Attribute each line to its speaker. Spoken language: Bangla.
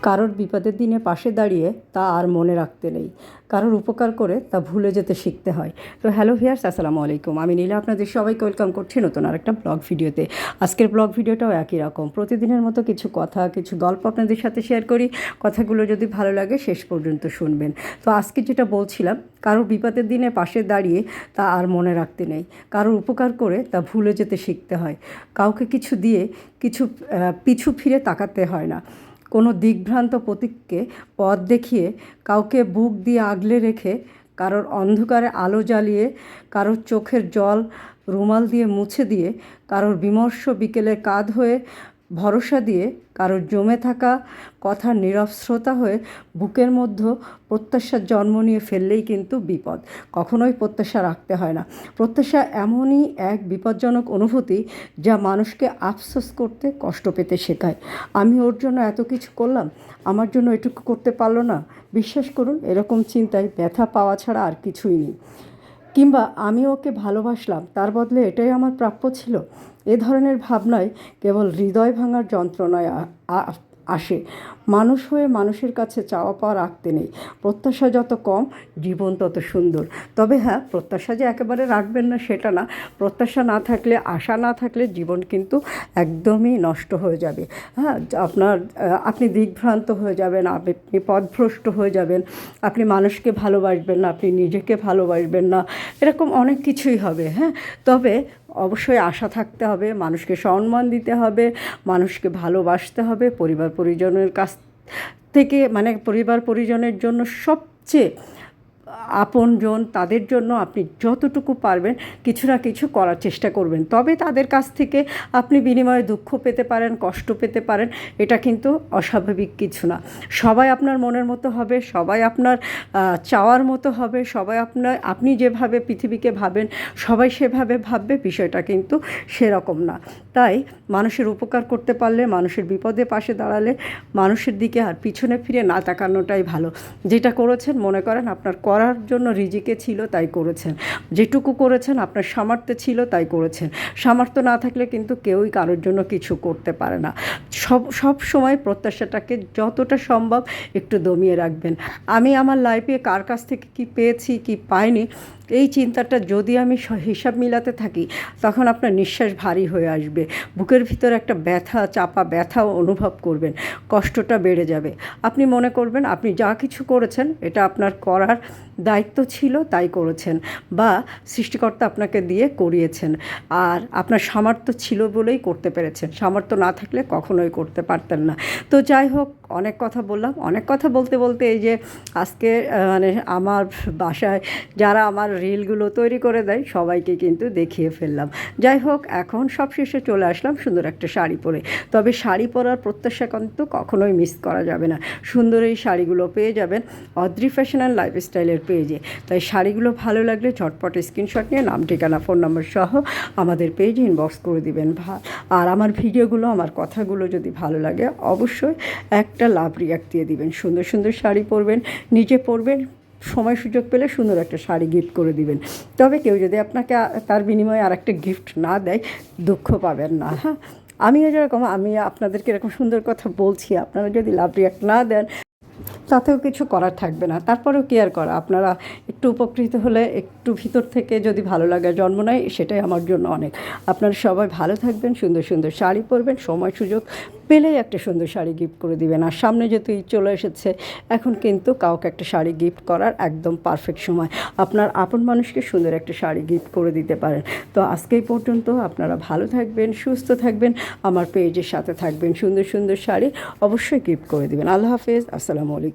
Speaker 1: কারোর বিপদের দিনে পাশে দাঁড়িয়ে তা আর মনে রাখতে নেই, কারোর উপকার করে তা ভুলে যেতে শিখতে হয়। তো হ্যালো ভিউয়ার্স, আসসালামু আলাইকুম। আমি নীলা আপনাদের সবাইকে ওয়েলকাম করছি নতুন আরেকটা ব্লগ ভিডিওতে। আজকের ব্লগ ভিডিওটাও একই রকম, প্রতিদিনের মতো কিছু কথা, কিছু গল্প আপনাদের সাথে শেয়ার করি। কথাগুলো যদি ভালো লাগে শেষ পর্যন্ত শুনবেন। তো আজকে যেটা বলছিলাম, কারোর বিপদের দিনে পাশে দাঁড়িয়ে তা আর মনে রাখতে নেই, কারোর উপকার করে তা ভুলে যেতে শিখতে হয়। কাউকে কিছু দিয়ে পিছু ফিরে তাকাতে হয় না। কোনো দিকভ্রান্ত প্রতীককে পথ দেখিয়ে, কাউকে বুক দিয়ে আগলে রেখে, কারোর অন্ধকারে আলো জ্বালিয়ে, কারোর চোখের জল রুমাল দিয়ে মুছে দিয়ে, কারোর বিমর্ষ বিকেলে কাঁধ হয়ে ভরসা দিয়ে, কারোর জমে থাকা কথার নীরব শ্রোতা হয়ে বুকের মধ্যে প্রত্যাশার জন্ম নিয়ে ফেললেই কিন্তু বিপদ। কখনোই প্রত্যাশা রাখতে হয় না। প্রত্যাশা এমনই এক বিপজ্জনক অনুভূতি যা মানুষকে আফসোস করতে, কষ্ট পেতে শেখায়। আমি ওর জন্য এত কিছু করলাম, আমার জন্য এটুকু করতে পারলো না। বিশ্বাস করুন, এরকম চিন্তায় ব্যথা পাওয়া ছাড়া আর কিছুই নেই। কিংবা আমি ওকে ভালোবাসলাম, তার বদলে এটাই আমার প্রাপ্য ছিল। এ ধরনের ভাবনায় কেবল হৃদয় ভাঙার যন্ত্রণায় আসে। মানুষ হয়ে মানুষের কাছে চাওয়া পাওয়া রাখতে নেই। প্রত্যাশা যত কম, জীবন তত সুন্দর। তবে হ্যাঁ, প্রত্যাশা যে একেবারে রাখবেন না সেটা না। প্রত্যাশা না থাকলে, আশা না থাকলে জীবন কিন্তু একদমই নষ্ট হয়ে যাবে। হ্যাঁ, আপনি দিকভ্রান্ত হয়ে যাবেন, আপনি পথভ্রষ্ট হয়ে যাবেন, আপনি মানুষকে ভালোবাসবেন না, আপনি নিজেকে ভালোবাসবেন না, এরকম অনেক কিছুই হবে। হ্যাঁ, তবে অবশ্যই আশা থাকতে হবে, মানুষকে সম্মান দিতে হবে, মানুষকে ভালোবাসতে হবে। পরিবার পরিজনের কাছ থেকে, মানে পরিবার পরিজনের জন্য সবচেয়ে আপনজন, তাদের জন্য আপনি যতটুকু পারবেন কিছু না কিছু করার চেষ্টা করবেন। তবে তাদের কাছ থেকে আপনি বিনিময়ে দুঃখ পেতে পারেন, কষ্ট পেতে পারেন, এটা কিন্তু অস্বাভাবিক কিছু না। সবাই আপনার মনের মতো হবে, সবাই আপনার চাওয়ার মতো হবে, সবাই আপনি যেভাবে পৃথিবীকে ভাবেন সবাই সেভাবে ভাববে, বিষয়টা কিন্তু সেরকম না। তাই মানুষের উপকার করতে পারলে, মানুষের বিপদে পাশে দাঁড়ালে, মানুষের দিকে আর পিছনে ফিরে না তাকানোটাই ভালো। যেটা করেছেন মনে করেন আপনার করার জন্য রিজিকে ছিল তাই করেছেন, যেটুকু করেছেন আপনার সামর্থ্য ছিল তাই করেছেন। সামর্থ্য না থাকলে কিন্তু কেউই কারোর জন্য কিছু করতে পারে না। সব সময় প্রত্যাশাটাকে যতটা সম্ভব একটু দমিয়ে রাখবেন। আমি আমার লাইফে কার কাছ থেকে কী পেয়েছি, কী পাইনি, এই চিন্তাটা যদি আমি হিসাব মিলাতে থাকি, তখন আপনার নিঃশ্বাস ভারী হয়ে আসবে। বুকের ভিতরে একটা ব্যথা, চাপা ব্যথাও অনুভব করবেন, কষ্টটা বেড়ে যাবে। আপনি মনে করবেন আপনি যা কিছু করেছেন এটা আপনার করার দায়িত্ব ছিল তাই করেছেন, বা সৃষ্টিকর্তা আপনাকে দিয়ে করিয়েছেন, আর আপনার সামর্থ্য ছিল বলেই করতে পেরেছেন। সামর্থ্য না থাকলে কখনোই করতে পারতেন না। তো যাই হোক, অনেক কথা বললাম। অনেক কথা বলতে বলতে এই যে আজকে মানে আমার বাসায় যারা আমার রিলগুলো তৈরি করে দেয় সবাইকে কিন্তু দেখিয়ে ফেললাম। যাই হোক, এখন সব শেষে চলে আসলাম সুন্দর একটা শাড়ি পরে। তবে শাড়ি পরার প্রত্যাশা কিন্তু কখনোই মিস করা যাবে না। সুন্দর এই শাড়িগুলো পেয়ে যাবেন অদ্রি ফ্যাশন অ্যান্ড লাইফস্টাইলের পেজে। তাই শাড়িগুলো ভালো লাগলে ঝটপট স্ক্রিনশট নিয়ে নাম, ঠিকানা, ফোন নম্বর সহ আমাদের পেজে ইনবক্স করে দিবেন। আর আমার ভিডিওগুলো, আমার কথাগুলো যদি ভালো লাগে অবশ্যই একটা লাভ রিয়াক্ট দিয়ে দিবেন। সুন্দর সুন্দর শাড়ি পরবেন, নিজে পরবেন, সময় সুযোগ পেলে সুন্দর একটা শাড়ি গিফট করে দিবেন। তবে কেউ যদি আপনাকে তার বিনিময়ে আর একটা গিফট না দেয়, দুঃখ পাবেন না। হ্যাঁ, আমি আপনাদেরকে এরকম সুন্দর কথা বলছি, আপনারা যদি লাভ রিয়াক্ট না দেন তাতেও কিছু করার থাকবে না। তারপরেও কেয়ার করা, আপনারা একটু উপকৃত হলে, একটু ভিতর থেকে যদি ভালো লাগা জন্ম নেয়, সেটাই আমার জন্য অনেক। আপনারা সবাই ভালো থাকবেন, সুন্দর সুন্দর শাড়ি পরবেন, সময় সুযোগ পেলেই একটা সুন্দর শাড়ি গিফট করে দিবেন। আর সামনে যেহেতু ঈদ চলে এসেছে, এখন কিন্তু কাউকে একটা শাড়ি গিফট করার একদম পারফেক্ট সময়। আপনার আপন মানুষকে সুন্দর একটা শাড়ি গিফট করে দিতে পারেন। তো আজকেই পর্যন্ত, আপনারা ভালো থাকবেন, সুস্থ থাকবেন, আমার পেজের সাথে থাকবেন। সুন্দর সুন্দর শাড়ি অবশ্যই গিফট করে দিবেন। আল্লাহ হাফেজ, আসসালামু আলাইকুম।